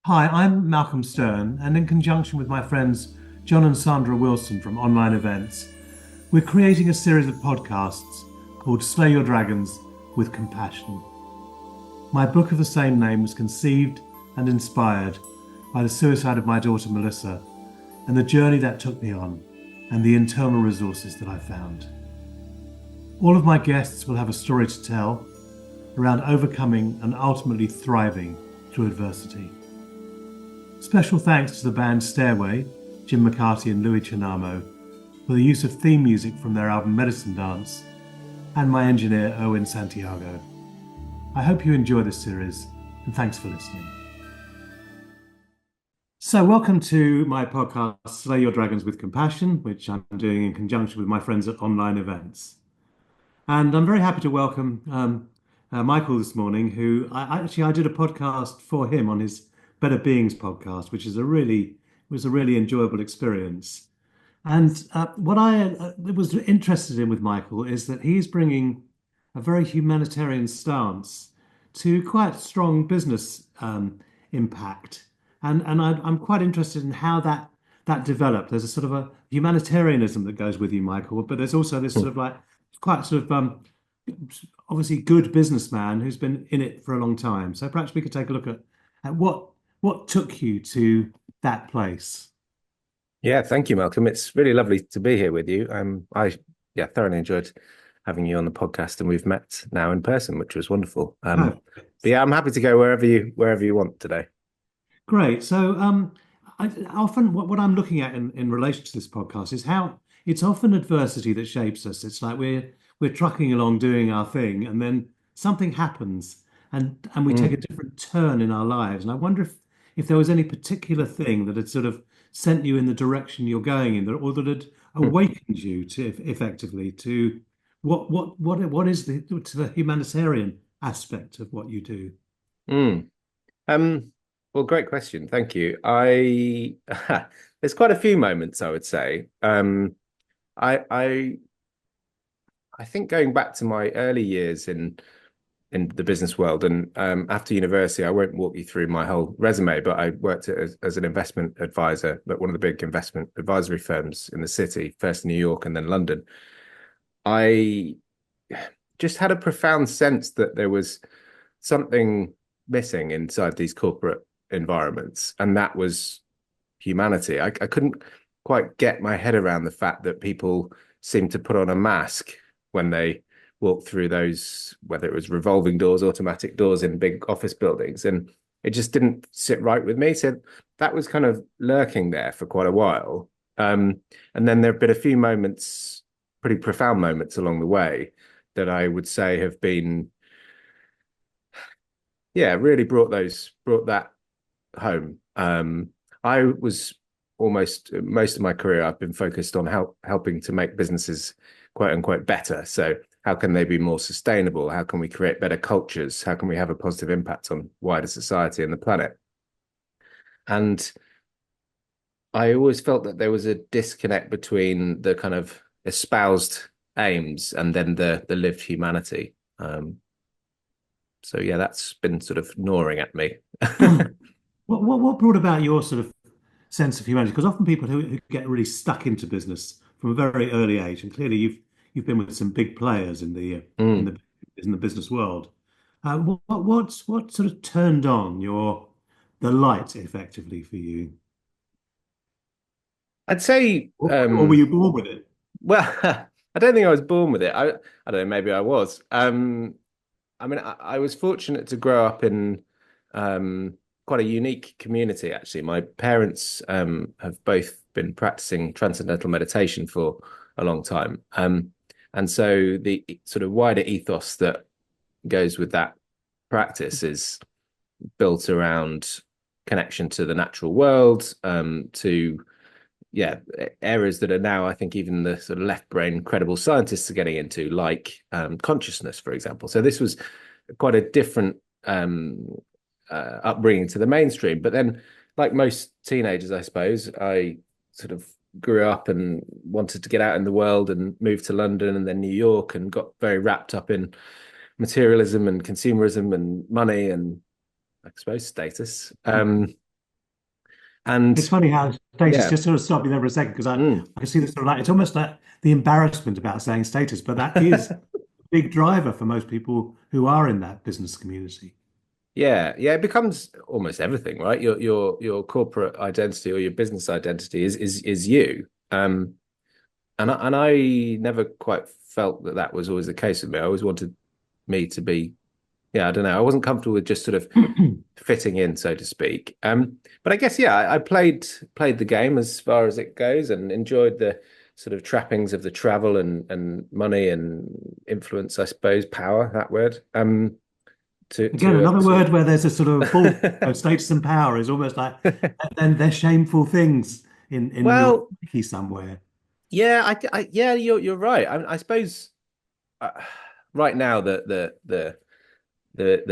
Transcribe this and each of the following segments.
Hi, I'm Malcolm Stern, and in conjunction with my friends John and Sandra Wilson from Online Events, we're creating a series of podcasts called Slay Your Dragons with Compassion. My book of the same name was conceived and inspired by the suicide of my daughter Melissa and the journey that took me on and the internal resources that I found. All of my guests will have a story to tell around overcoming and ultimately thriving through adversity. Special thanks to the band Stairway, Jim McCarty and Louis Chinamo, for the use of theme music from their album Medicine Dance, and my engineer Owen Santiago. I hope you enjoy this series, and thanks for listening. So welcome to my podcast, Slay Your Dragons with Compassion, which I'm doing in conjunction with my friends at Online Events. And I'm very happy to welcome Micael this morning, who I did a podcast for him on his Better Beings podcast, which is was a really enjoyable experience. And what I was interested in with Micael is that he's bringing a very humanitarian stance to quite strong business impact, I'm quite interested in how that developed. There's a sort of a humanitarianism that goes with you, Micael, but there's also this sort of like quite sort of obviously good businessman who's been in it for a long time. So perhaps we could take a look at what took you to that place. Yeah, thank you, Malcolm. It's really lovely to be here with you. I thoroughly enjoyed having you on the podcast, and we've met now in person, which was wonderful. Oh, But yeah, I'm happy to go wherever you want today. great. So I often what I'm looking at in relation to this podcast is how it's often adversity that shapes us. It's like we're trucking along doing our thing, and then something happens, and we take a Mm. different turn in our lives. And I wonder if there was any particular thing that had sort of sent you in the direction you're going in, or that had awakened you to effectively to what is to the humanitarian aspect of what you do. Mm. Um, well, great question. Thank you. I there's quite a few moments I would say. I I I think going back to my early years in the business world. And after university, I won't walk you through my whole resume, but I worked as an investment advisor at one of the big investment advisory firms in the city, first in New York and then London. I just had a profound sense that there was something missing inside these corporate environments, and that was humanity. I couldn't quite get my head around the fact that people seemed to put on a mask when they walked through those, whether it was revolving doors, automatic doors in big office buildings. And it just didn't sit right with me. So that was kind of lurking there for quite a while. And then there have been a few moments, pretty profound moments along the way that I would say have been, yeah, really brought that home. I was almost most of my career, I've been focused on helping to make businesses quote unquote better. So how can they be more sustainable? How can we create better cultures? How can we have a positive impact on wider society and the planet? And I always felt that there was a disconnect between the kind of espoused aims and then the lived humanity. So yeah, that's been sort of gnawing at me. What brought about your sort of sense of humanity? Because often people who get really stuck into business from a very early age, and clearly you've been with some big players in Mm. the business world. What sort of turned on the light effectively for you, I'd say, or were you born with it? well, I don't think I was born with it. I don't know, maybe I was. I mean, I was fortunate to grow up in quite a unique community, actually. My parents have both been practicing transcendental meditation for a long time. And so the sort of wider ethos that goes with that practice is built around connection to the natural world, to yeah, areas that are now, I think, even the sort of left brain credible scientists are getting into, like consciousness, for example. So this was quite a different upbringing to the mainstream. But then, like most teenagers, I suppose, I sort of grew up and wanted to get out in the world and moved to London and then New York and got very wrapped up in materialism and consumerism and money and I suppose status. And It's funny how status, yeah, just sort of stop you there for a second, because mm. I can see this sort of like, it's almost like the embarrassment about saying status, but that is a big driver for most people who are in that business community. Yeah, it becomes almost everything, right? Your corporate identity or your business identity is you. And I never quite felt that that was always the case with me. I always wanted me to be, yeah, I don't know. I wasn't comfortable with just sort of fitting in, so to speak. But I guess yeah, I played the game as far as it goes and enjoyed the sort of trappings of the travel and money and influence, I suppose, power, that word. Again, another To word where there's a sort of bull, status and power is almost like, then they're shameful things in your well, psyche somewhere. yeah, yeah, you're right. I suppose uh, right now the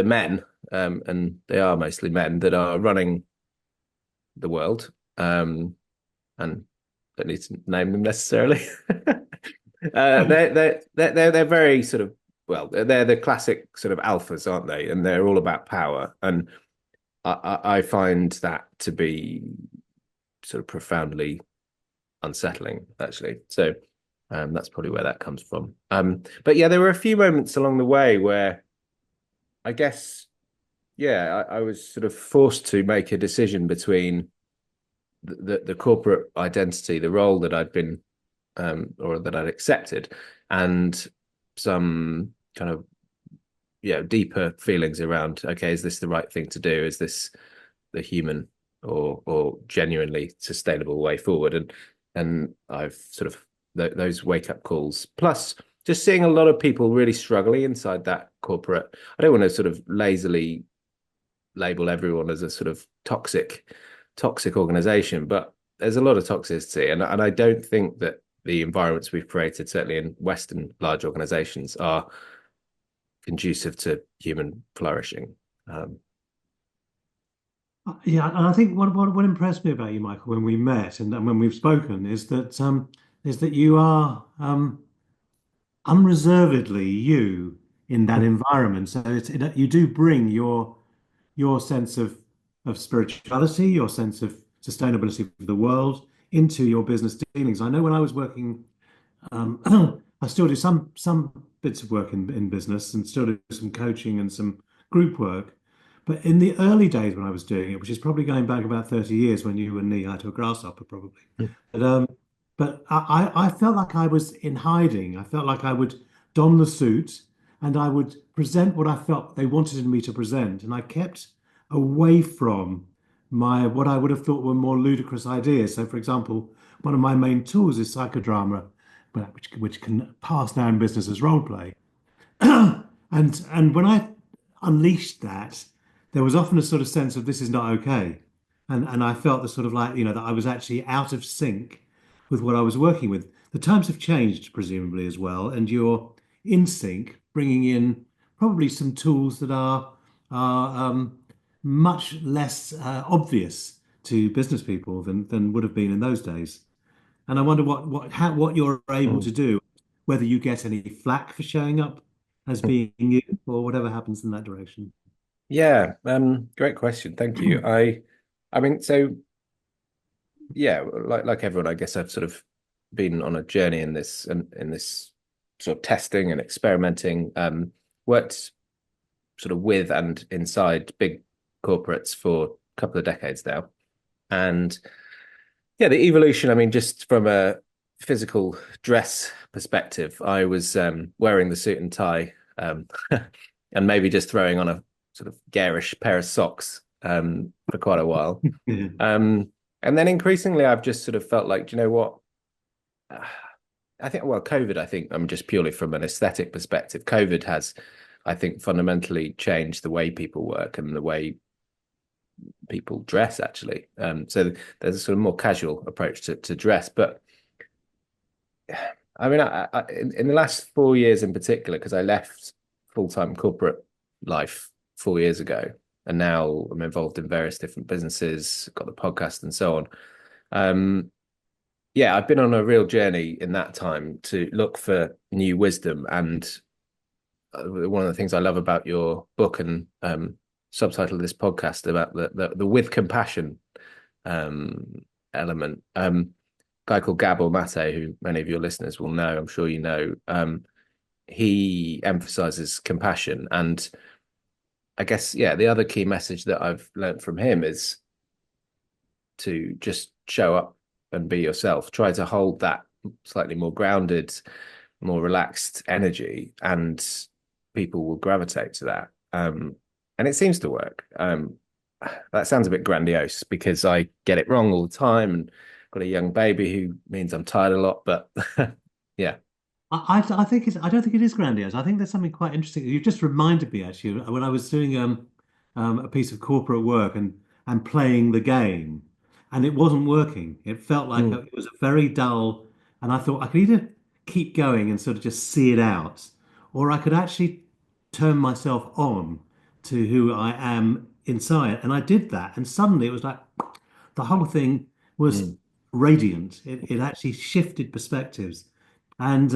men, and they are mostly men that are running the world, and don't need to name them necessarily. They're very sort of, well, they're the classic sort of alphas, aren't they? And they're all about power, and I find that to be sort of profoundly unsettling, actually. So that's probably where that comes from. But yeah, there were a few moments along the way where I guess, yeah, I was sort of forced to make a decision between the corporate identity, the role that I'd been or that I'd accepted, and some kind of deeper feelings around, okay, is this the right thing to do? Is this the human or genuinely sustainable way forward? And I've sort of those wake up calls, plus just seeing a lot of people really struggling inside that corporate. I don't want to sort of lazily label everyone as a sort of toxic organization, but there's a lot of toxicity, and I don't think that the environments we've created, certainly in Western large organizations, are conducive to human flourishing. Um, Yeah, and I think what impressed me about you, Michael, when we met and when we've spoken, is that you are unreservedly you in that environment. So you do bring your sense of spirituality, your sense of sustainability of the world into your business dealings. I know when I was working, I still do some bits of work in business and still do some coaching and some group work. But in the early days when I was doing it, which is probably going back about 30 years when you were knee high to a grasshopper, probably. But I felt like I was in hiding. I felt like I would don the suit and I would present what I felt they wanted me to present. And I kept away from my what I would have thought were more ludicrous ideas. So, for example, one of my main tools is psychodrama, which can pass now in business as role play. And when I unleashed that, there was often a sort of sense of this is not okay. And I felt the sort of like, that I was actually out of sync with what I was working with. The times have changed, presumably, as well, and you're in sync, bringing in probably some tools that are much less obvious to business people than would have been in those days. And I wonder what you're able to do, whether you get any flack for showing up as being you, or whatever happens in that direction. yeah, great question. Thank you. I mean, so yeah, like everyone, I guess I've sort of been on a journey in this and in this sort of testing and experimenting. Worked sort of with and inside big corporates for a couple of decades now, and yeah, the evolution. I mean, just from a physical dress perspective, I was wearing the suit and tie, and maybe just throwing on a sort of garish pair of socks for quite a while. Yeah. And then increasingly, I've just sort of felt like, do you know what? I think, well, COVID, I think I'm just purely from an aesthetic perspective. COVID has, I think, fundamentally changed the way people work and the way people dress, actually. So there's a sort of more casual approach to dress. But I mean, in the last 4 years in particular, because I left full-time corporate life 4 years ago, and now I'm involved in various different businesses, got the podcast and so on. Yeah, I've been on a real journey in that time to look for new wisdom. And one of the things I love about your book and subtitle of this podcast about the with compassion um, element. Guy called Gabor Mate, who many of your listeners will know, I'm sure you know. He emphasizes compassion, and I guess the other key message that I've learned from him is to just show up and be yourself. Try to hold that slightly more grounded, more relaxed energy, and people will gravitate to that. And it seems to work. That sounds a bit grandiose because I get it wrong all the time, and got a young baby who means I'm tired a lot. But yeah. I think I don't think it is grandiose. I think there's something quite interesting. You've just reminded me actually when I was doing a piece of corporate work and playing the game, and it wasn't working. It felt like Mm, it was a very dull, and I thought I could either keep going and sort of just see it out, or I could actually turn myself on to who I am inside. And I did that, and suddenly it was like the whole thing was mm, radiant. It actually shifted perspectives. And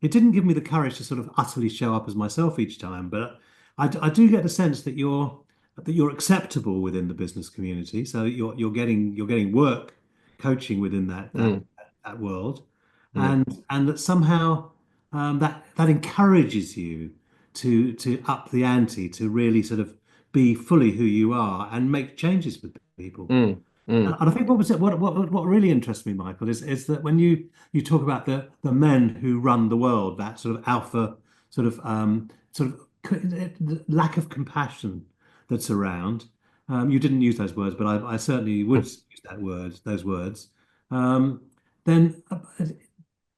it didn't give me the courage to sort of utterly show up as myself each time, but I do get the sense that you're acceptable within the business community. So you're getting work coaching within mm, that world, mm, and that somehow that encourages you to up the ante, to really sort of be fully who you are and make changes with people. mm, mm, And I think what really interests me, Michael, is that when you talk about the men who run the world, that sort of alpha sort of lack of compassion that's around. You didn't use those words, but I certainly would mm, use those words. Um, then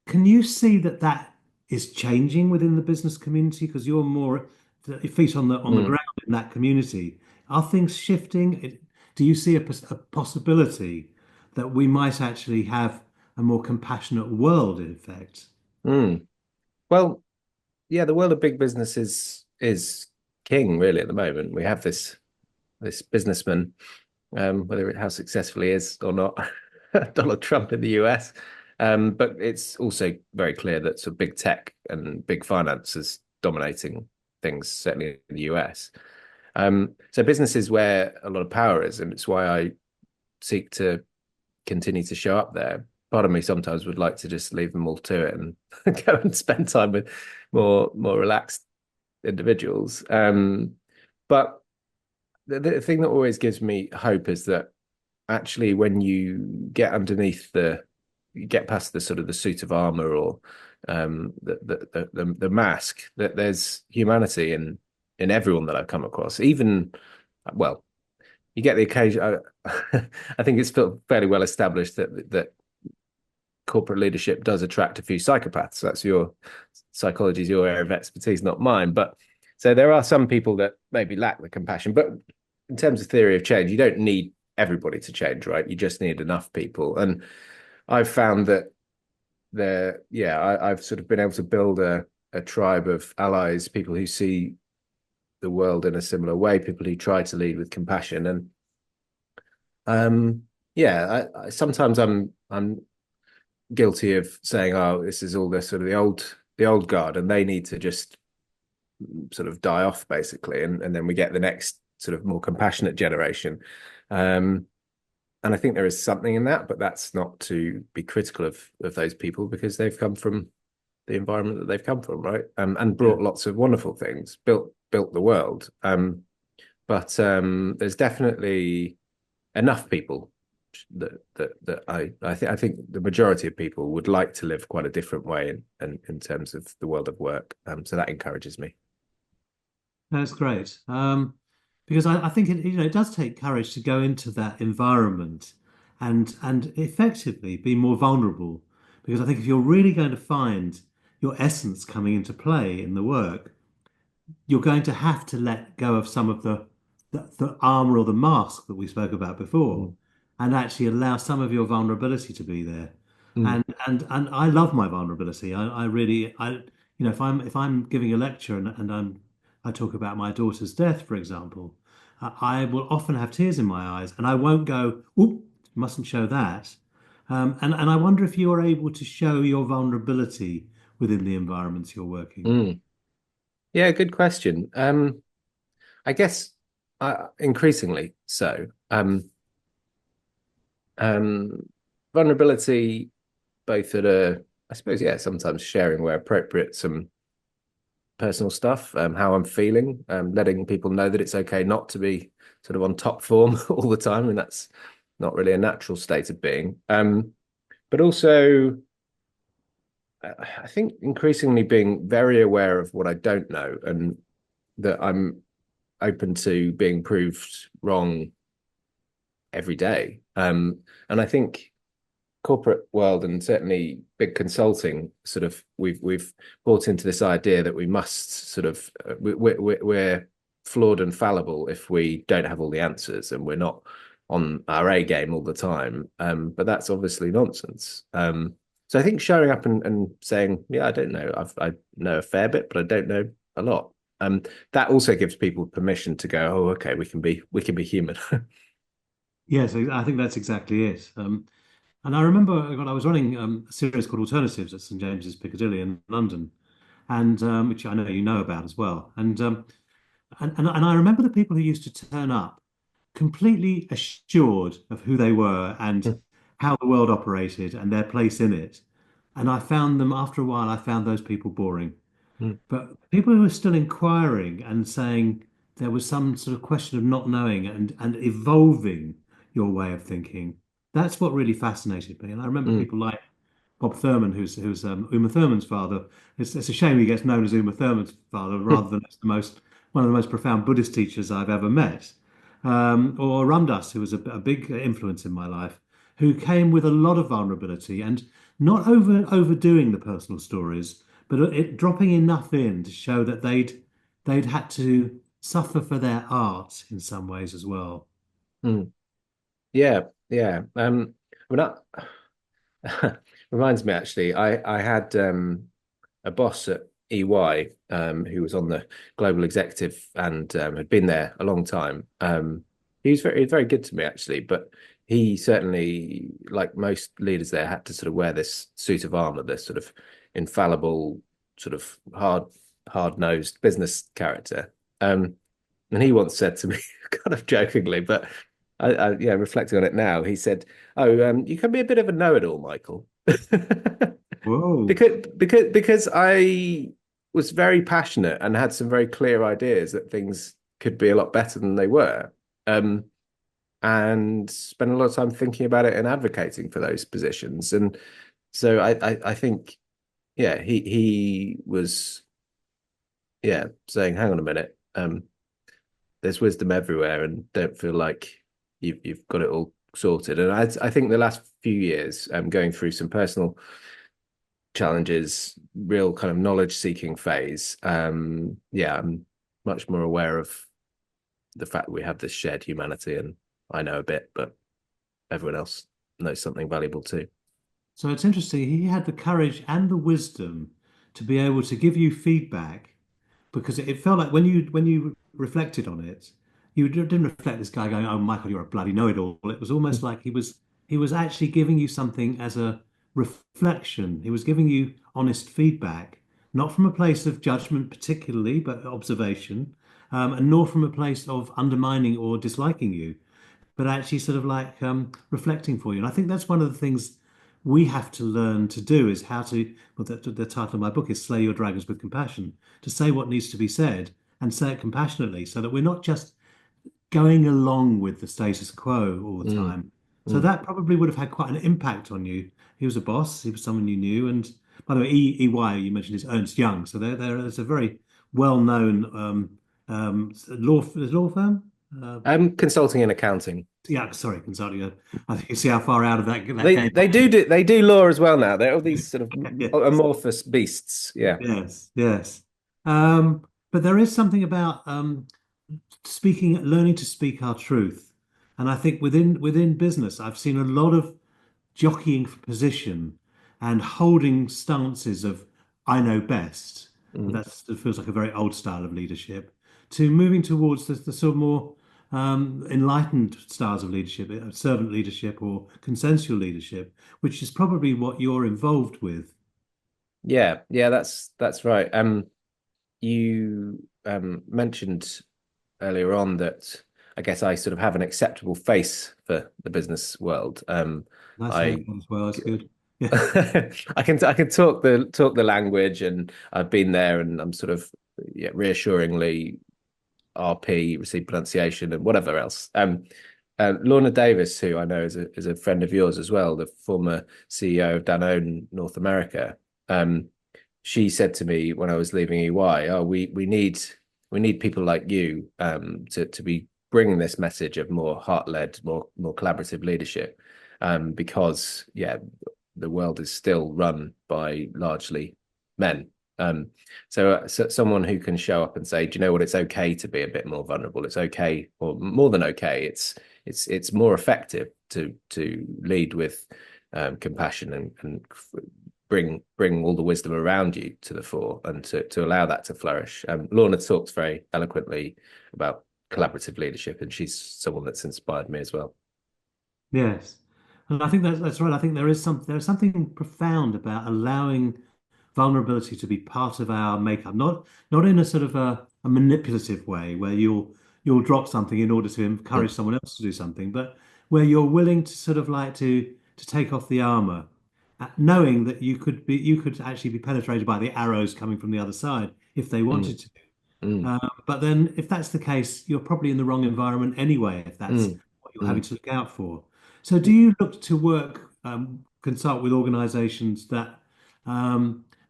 can you see that that is changing within the business community because you're more your feet on the mm. ground in that community? Are things shifting? Do you see a possibility that we might actually have a more compassionate world, in effect? Mm. Well, yeah, the world of big business is king really at the moment. We have this businessman, whether how successful he is or not, Donald Trump in the US. But it's also very clear that sort of big tech and big finance is dominating things, certainly in the US. So business is where a lot of power is, and it's why I seek to continue to show up there. Part of me sometimes would like to just leave them all to it and go and spend time with more relaxed individuals. But the thing that always gives me hope is that actually when you get underneath you get past the sort of the suit of armor or the mask, that there's humanity in everyone that I've come across. Even well, you get the occasion. I think it's fairly well established that corporate leadership does attract a few psychopaths. That's your psychology is your area of expertise, not mine. But so there are some people that maybe lack the compassion. But in terms of theory of change, you don't need everybody to change, right? You just need enough people. And I've found that I've sort of been able to build a tribe of allies, people who see the world in a similar way, people who try to lead with compassion. And I sometimes I'm guilty of saying, "Oh, this is all the sort of the old guard, and they need to just sort of die off, basically." And then we get the next sort of more compassionate generation. Um, and I think there is something in that, but that's not to be critical of those people because they've come from the environment that they've come from, right? And Yeah. brought lots of wonderful things, built the world. But there's definitely enough people that I think the majority of people would like to live quite a different way in terms of the world of work. So that encourages me. That's great. Because I think it does take courage to go into that environment and effectively be more vulnerable. Because I think if you're really going to find your essence coming into play in the work, you're going to have to let go of some of the armor or the mask that we spoke about before, Mm, and actually allow some of your vulnerability to be there. mm, And I love my vulnerability. I really if I'm giving a lecture and I talk about my daughter's death, for example, I will often have tears in my eyes, and I won't go, "Oop, mustn't show that." And I wonder if you are able to show your vulnerability within the environments you're working. mm. Yeah, good question. I guess increasingly so. Um, Vulnerability, both at I suppose, yeah, sometimes sharing where appropriate, some personal stuff, how I'm feeling, letting people know that it's okay not to be sort of on top form all the time, and that's not really a natural state of being. But also, I think increasingly being very aware of what I don't know and that I'm open to being proved wrong every day. And I think corporate world and certainly big consulting sort of we've bought into this idea that we must sort of we're flawed and fallible if we don't have all the answers and we're not on our A game all the time. But that's obviously nonsense. So I think showing up and saying, yeah, I don't know, I know a fair bit, but I don't know a lot. That also gives people permission to go, oh, okay, we can be human. Yes, I think that's exactly it. And I remember when I was running a series called Alternatives at St James's Piccadilly in London, and which I know you know about as well. And I remember the people who used to turn up completely assured of who they were and how the world operated and their place in it. And I found them after a while, I found those people boring. But people who are still inquiring and saying there was some sort of question of not knowing and evolving your way of thinking, that's what really fascinated me. And I remember Mm, people like Bob Thurman, who's Uma Thurman's father. It's a shame he gets known as Uma Thurman's father rather than as the most one of the most profound Buddhist teachers I've ever met. Or Ram Dass, who was a big influence in my life, who came with a lot of vulnerability and not overdoing the personal stories, but dropping enough in to show that they'd had to suffer for their art in some ways as well. mm. Yeah, yeah. Well, that reminds me actually. I had a boss at EY who was on the global executive and had been there a long time. He was very good to me actually, but he certainly, like most leaders there, had to sort of wear this suit of armor, this sort of infallible, sort of hard-nosed business character. And he once said to me, kind of jokingly, but yeah, reflecting on it now, he said, "Oh, you can be a bit of a know-it-all, Michael." Whoa. Because I was very passionate and had some very clear ideas that things could be a lot better than they were, um, and spent a lot of time thinking about it and advocating for those positions. And so I think, yeah, he was, yeah, saying, hang on a minute, there's wisdom everywhere, and don't feel like you've got it all sorted. And I think the last few years, going through some personal challenges, real kind of knowledge seeking phase. Yeah, I'm much more aware of the fact that we have this shared humanity, and I know a bit, but everyone else knows something valuable too. So it's interesting. He had the courage and the wisdom to be able to give you feedback because it felt like when you reflected on it, you didn't reflect this guy going, "Oh, Michael, you're a bloody know-it-all." It was almost like he was actually giving you something as a reflection. He was giving you honest feedback, not from a place of judgment particularly, but observation, and nor from a place of undermining or disliking you but actually sort of like reflecting for you. And I think that's one of the things we have to learn to do is how to, well, the title of my book is Slay Your Dragons with Compassion, to say what needs to be said and say it compassionately so that we're not just going along with the status quo all the Mm, time. So mm. that probably would have had quite an impact on you. He was a boss, he was someone you knew. And by the way, EY, you mentioned is Ernst Young. So there's a very well-known law firm. Uh, Consulting and accounting. yeah, sorry, consulting. I think you see how far out of that They game they I do do they do law as well now. They're all these sort of am. Yes, amorphous beasts. Yeah. yes, yes. But there is something about learning to speak our truth, and I think within business, I've seen a lot of jockeying for position and holding stances of "I know best." And Mm. it feels like a very old style of leadership. To moving towards the sort of more enlightened styles of leadership, servant leadership or consensual leadership, which is probably what you're involved with. Yeah, yeah, that's right. You mentioned earlier on that I guess I sort of have an acceptable face for the business world. Nice I haircut as well. That's good. Yeah. I can talk the language, and I've been there, and I'm sort of, yeah, reassuringly RP, receive pronunciation, and whatever else. Lorna Davis, who I know is a friend of yours as well, the former CEO of Danone North America. She said to me when I was leaving EY, "Oh, we need people like you, to be bringing this message of more heart-led, more collaborative leadership, because yeah, the world is still run by largely men." So someone who can show up and say, "Do you know what? It's okay to be a bit more vulnerable. It's okay, or more than okay. It's more effective to lead with compassion, and bring all the wisdom around you to the fore, and to allow that to flourish." Lorna talks very eloquently about collaborative leadership, and she's someone that's inspired me as well. Yes. And I think that's right. I think there's something profound about allowing vulnerability to be part of our makeup, not in a sort of a manipulative way where you'll drop something in order to encourage Mm, someone else to do something, but where you're willing to sort of like to take off the armor, knowing that you could actually be penetrated by the arrows coming from the other side if they mm, wanted to. mm, But then, if that's the case, you're probably in the wrong environment anyway, if that's mm, what you're having mm. to look out for. So, do you look to work, consult with organizations that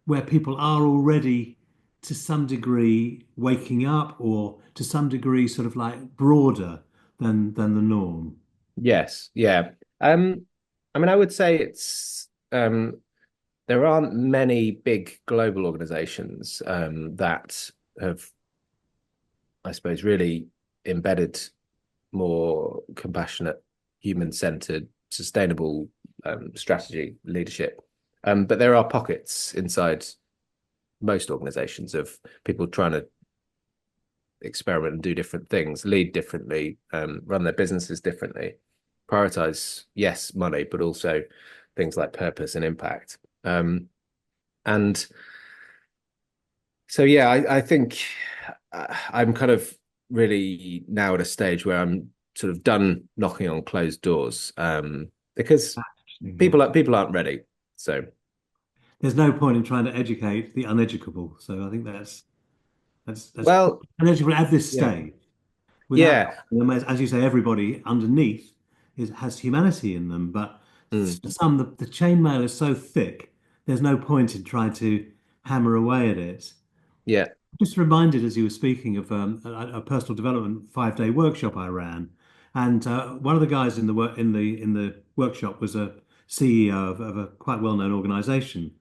where people are already to some degree waking up, or to some degree sort of like broader than the norm? Yes, yeah. I mean, I would say there aren't many big global organizations that have, I suppose, really embedded more compassionate, human-centered, sustainable strategy leadership. But there are pockets inside most organizations of people trying to experiment and do different things, lead differently, run their businesses differently, prioritize, yes, money, but also things like purpose and impact. And so, yeah, I think I'm kind of really now at a stage where I'm sort of done knocking on closed doors, because Yeah. people aren't ready. So, There's no point in trying to educate the uneducable. So I think that's well, uneducable at this yeah, stage. Without, yeah, as you say, everybody underneath has humanity in them. But mm, for some, the chainmail is so thick, there's no point in trying to hammer away at it. yeah, Just reminded as you were speaking of a personal development 5-day workshop I ran, and one of the guys in the work in the workshop was a CEO of a quite well-known organization,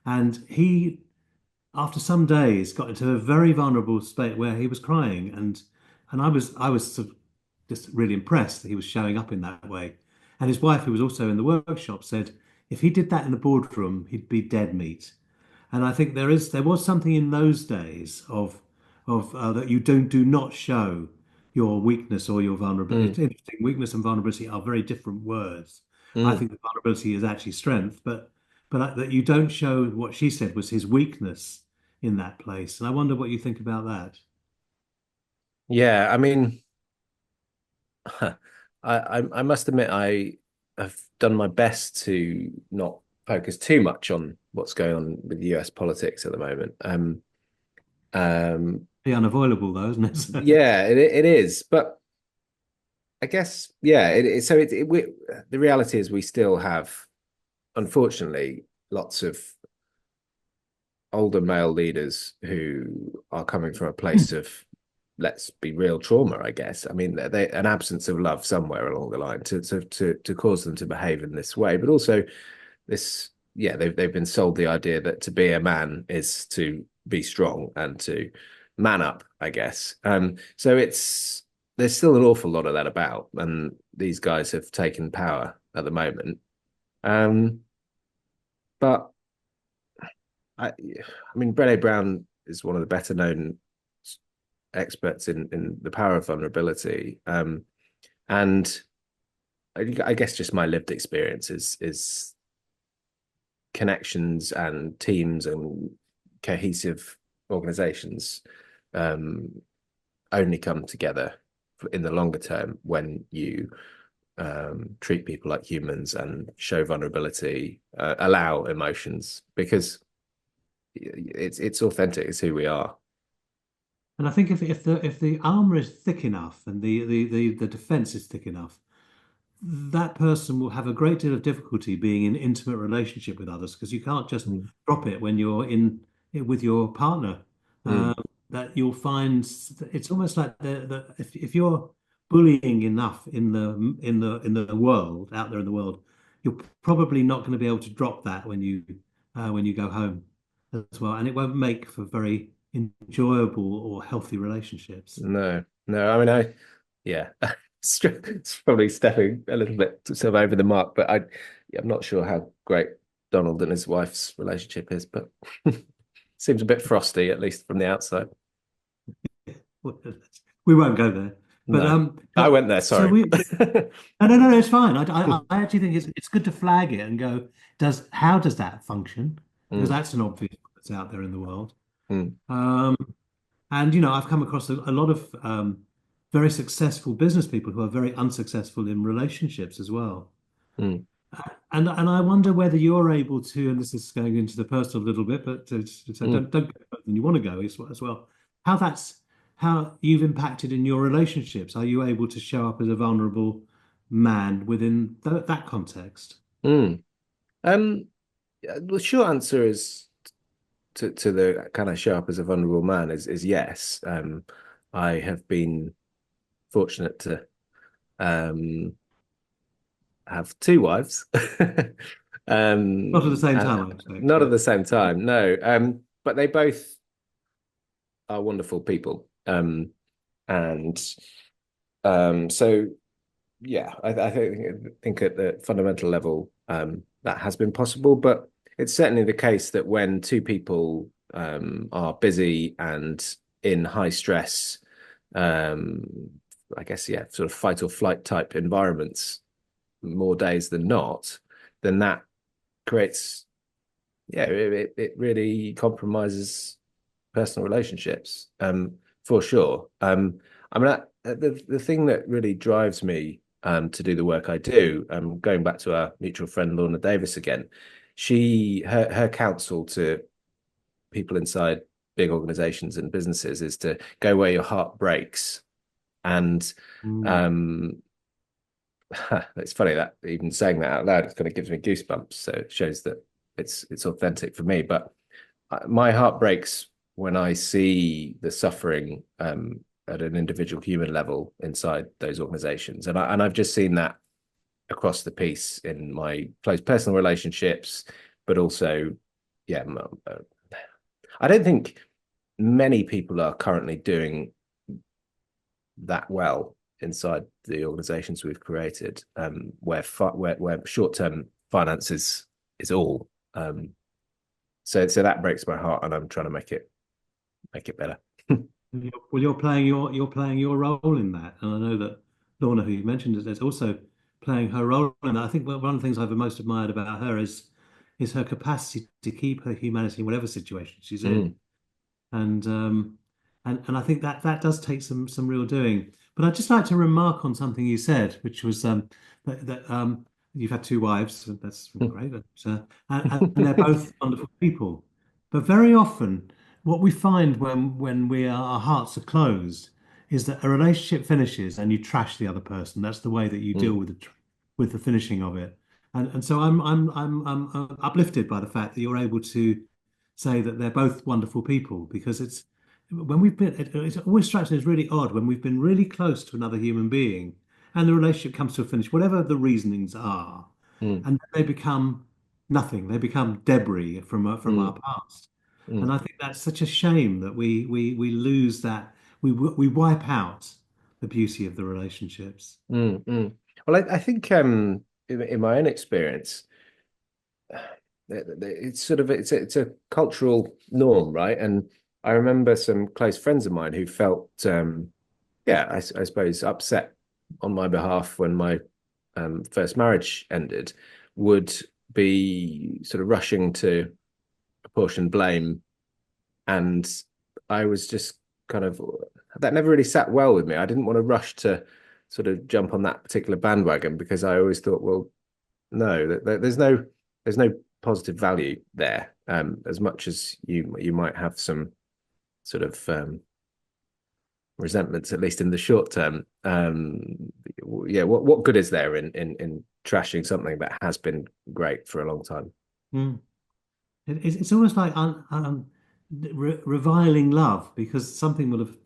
and he after some days got into a very vulnerable state where he was crying, and I was sort of just really impressed that he was showing up in that way. And his wife, who was also in the workshop, said if he did that in the boardroom, he'd be dead meat. And I think there was something in those days of that you do not show your weakness or your vulnerability. It's mm, interesting. Weakness and vulnerability are very different words. I mm. think the vulnerability is actually strength, but that you don't show what she said was his weakness in that place. And I wonder what you think about that. Yeah. I mean, I must admit I have done my best to not focus too much on what's going on with US politics at the moment. Um, Be unavoidable though, isn't it? yeah, it is, but I guess, yeah. So the reality is we still have, unfortunately, lots of older male leaders who are coming from a place of, let's be real, trauma, I guess. I mean, an absence of love somewhere along the line to cause them to behave in this way, but also this, yeah, they've been sold the idea that to be a man is to be strong and to man up, I guess. So there's still an awful lot of that about, and these guys have taken power at the moment. Um, but I mean, Brené Brown is one of the better known experts in the power of vulnerability. And I guess just my lived experience is connections and teams and cohesive organizations only come together in the longer term when you treat people like humans and show vulnerability, allow emotions, because it's authentic. It's who we are. And I think if the armor is thick enough and the defense is thick enough, that person will have a great deal of difficulty being in intimate relationship with others because you can't just Mm, drop it when you're in with your partner. mm, That you'll find it's almost like if you're bullying enough in the world out there in the world, you're probably not going to be able to drop that when you go home as well, and it won't make for very enjoyable or healthy relationships. no, no. I mean, yeah, it's probably stepping a little bit sort of over the mark, but yeah, I'm not sure how great Donald and his wife's relationship is, but seems a bit frosty, at least from the outside. We won't go there. But No, I went there. so Sorry. we no, no, no, no, it's fine. I actually think it's good to flag it and go, how does that function? Because Mm, that's an obvious one that's out there in the world. mm, Um, and I've come across a lot of very successful business people who are very unsuccessful in relationships as well. mm, And I wonder whether you're able to, and this is going into the personal a little bit, but so mm. don't go further than you want to go as well. How you've impacted in your relationships. Are you able to show up as a vulnerable man within that context? Mm. Yeah, the short answer is to the kind of show up as a vulnerable man is yes. I have been fortunate to um have two wives. Not at the same And time, I expect, not at but the same time, no. But they both are wonderful people. And so yeah, I think at the fundamental level, that has been possible, but it's certainly the case that when two people are busy and in high stress, um, I guess, yeah, sort of fight or flight type environments more days than not, then that creates, yeah, it really compromises personal relationships, for sure. I mean, the thing that really drives me to do the work I do, going back to our mutual friend Lorna Davis again, her counsel to people inside big organizations and businesses is to go where your heart breaks. And mm, um, it's funny that even saying that out loud, it kind of gives me goosebumps. So it shows that it's authentic for me. But my heart breaks when I see the suffering at an individual human level inside those organizations, and I've just seen that across the piece in my close personal relationships, but also, yeah, I don't think many people are currently doing that well inside the organizations we've created, where short term finance is all. So that breaks my heart, and I'm trying to make it better. well, you're playing your role in that, and I know that Lorna, who you mentioned, is also playing her role in that. I think one of the things I've most admired about her is her capacity to keep her humanity in whatever situation she's in. Mm, And I think that does take some real doing. But I'd just like to remark on something you said, which was that you've had two wives. And that's great, and they're both wonderful people. But very often, what we find when our hearts are closed is that a relationship finishes and you trash the other person. That's the way that you deal mm, with the finishing of it. And so I'm uplifted by the fact that you're able to say that they're both wonderful people because it's when we've been it always strikes me as really odd when we've been really close to another human being and the relationship comes to a finish, whatever the reasonings are, mm, and they become nothing. They become debris from our mm, past. And mm, I think that's such a shame that we lose that. We wipe out the beauty of the relationships. mm. Well, I think in my own experience, it's sort of it's a cultural norm, right? And I remember some close friends of mine who felt, yeah, I suppose upset on my behalf when my first marriage ended, would be sort of rushing to apportion blame, and I was just kind of that never really sat well with me. I didn't want to rush to sort of jump on that particular bandwagon because I always thought, well, no, there's no positive value there. As much as you might have some sort of resentments, at least in the short term. Yeah, what good is there in trashing something that has been great for a long time? Mm. It's almost like reviling love because something will have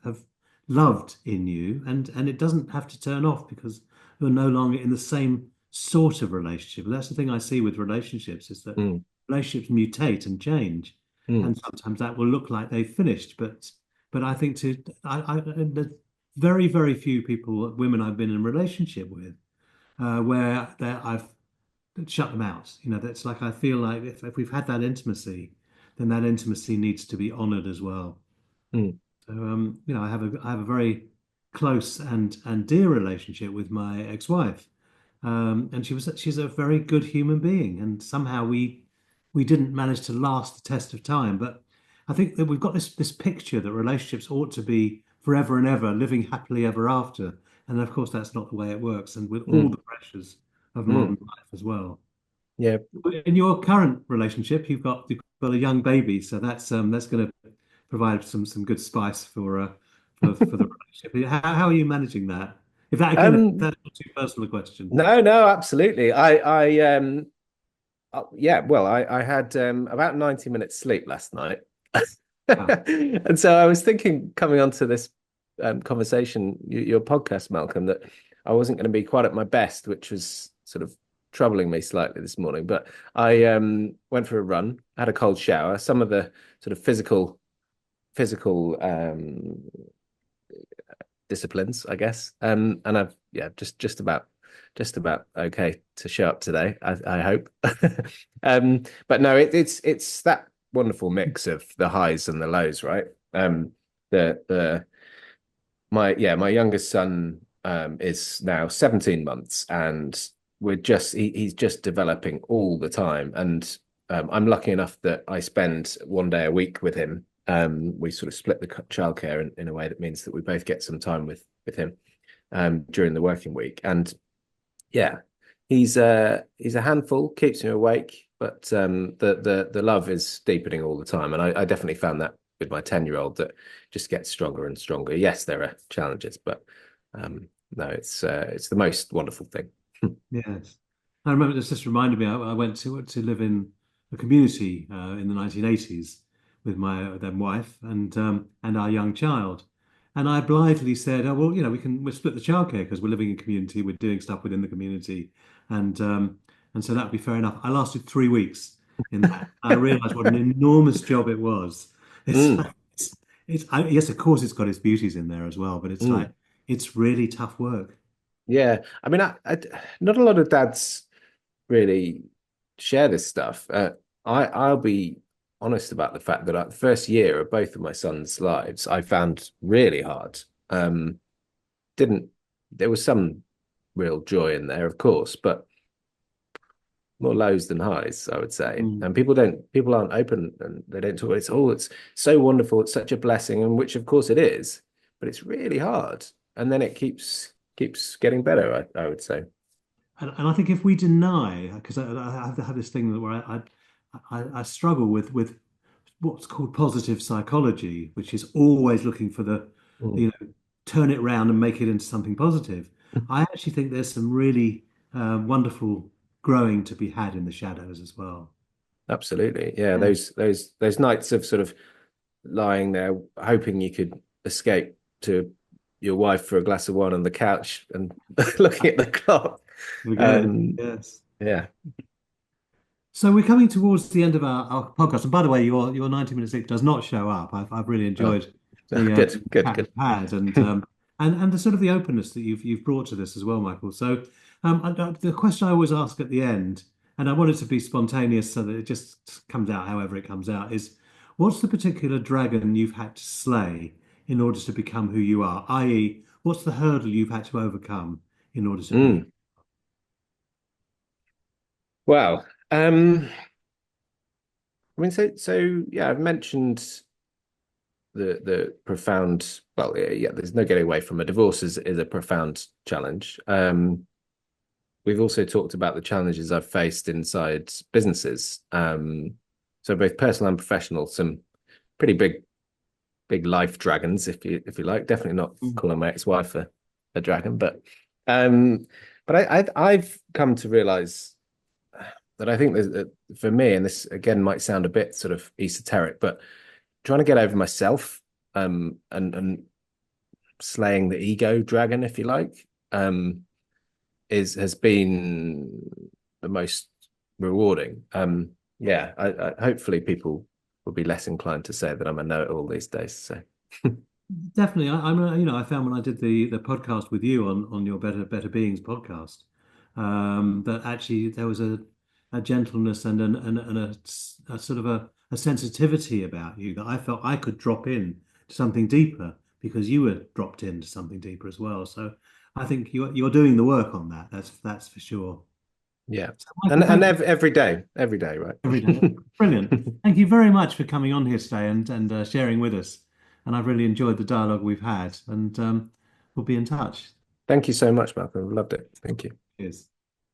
have loved in you, and it doesn't have to turn off because you're no longer in the same sort of relationship. And that's the thing I see with relationships is that Mm, relationships mutate and change, mm, and sometimes that will look like they've finished. But I think there's very few people, women I've been in a relationship with, where I've shut them out. You know, that's like I feel like if we've had that intimacy, then that intimacy needs to be honored as well. mm, So you know, I have a very close and dear relationship with my ex-wife. And she's a very good human being, and somehow we didn't manage to last the test of time. But I think that we've got this picture that relationships ought to be forever and ever, living happily ever after. And of course, that's not the way it works. And with all mm, the pressures of mm. modern life as well. Yeah. In your current relationship, you've got a young baby, so that's going to provide some good spice for the relationship. How are you managing that? If that again, if Um, that's not too personal a question. no, no, absolutely. Yeah, well, I had about 90 minutes sleep last night. Wow. And so I was thinking coming onto this conversation, your podcast, Malcolm, that I wasn't going to be quite at my best, which was sort of troubling me slightly this morning. But I went for a run, had a cold shower, some of the sort of physical disciplines, I guess. And I've yeah, just about okay to show up today. I hope. But no, it's that wonderful mix of the highs and the lows, right? The my youngest son is now 17 months, and he's just developing all the time, and I'm lucky enough that I spend one day a week with him. We sort of split the childcare in a way that means that we both get some time with him during the working week. And yeah, he's a handful, keeps me awake, but the love is deepening all the time. And I definitely found that with my 10-year-old that just gets stronger and stronger. Yes, there are challenges, but no, it's the most wonderful thing. Yes. I remember this just reminded me, I went to live in a community in the 1980s with my then wife and our young child. And I blithely said, "Oh well, you know, we'll split the childcare because we're living in community, we're doing stuff within the community, and so that'd be fair enough." I lasted 3 weeks in that. I realized what an enormous job it was. It's Mm, like, yes, of course, it's got its beauties in there as well, but it's like mm. it's really tough work. Yeah, I mean, not a lot of dads really share this stuff. I'll be honest about the fact that the first year of both of my sons' lives, I found really hard. Didn't There was some real joy in there, of course, but more lows than highs, I would say. Mm. And people aren't open and they don't talk. It's so wonderful, it's such a blessing, and which of course it is, but it's really hard. And then it keeps getting better, I would say. And I think if we deny, because I have this thing where I struggle with what's called positive psychology, which is always looking for Mm. you know, turn it around and make it into something positive. I actually think there's some really wonderful growing to be had in the shadows as well. Absolutely. Yeah, Yeah. those nights of sort of lying there hoping you could escape to your wife for a glass of wine on the couch and looking at the clock. Again, Um, yes. yeah. So we're coming towards the end of our podcast. And by the way, your 90 minute sleep does not show up. I've really Oh, enjoyed the good, good, chat good. we've had and the sort of the openness that you've brought to this as well, Michael. So the question I always ask at the end, and I want it to be spontaneous so that it just comes out however it comes out, is what's the particular dragon you've had to slay in order to become who you are? I.e., what's the hurdle you've had to overcome in order to be? Mm. Wow. I mean, so yeah, I've mentioned the profound, well, yeah, there's no getting away from a divorce is a profound challenge. We've also talked about the challenges I've faced inside businesses. So both personal and professional, some pretty big life dragons, if you like. Definitely not Mm. calling my ex-wife a dragon, um, I've come to realize that I think there's for me, and this again might sound a bit sort of esoteric, but trying to get over myself, and slaying the ego dragon, if you like, is has been the most rewarding. Yeah, hopefully people will be less inclined to say that I'm a know-it-all these days. So Definitely, I found when I did the podcast with you on your Better Beings podcast, that actually there was a gentleness and a sort of a sensitivity about you that I felt I could drop in to something deeper because you were dropped into something deeper as well. So I think you're doing the work on that. That's for sure. yeah, So Michael, thank you every day, right? every day. Brilliant. Thank you very much for coming on here today and sharing with us. And I've really enjoyed the dialogue we've had, and we'll be in touch. Thank you so much, Malcolm. Loved it. Thank you. Cheers.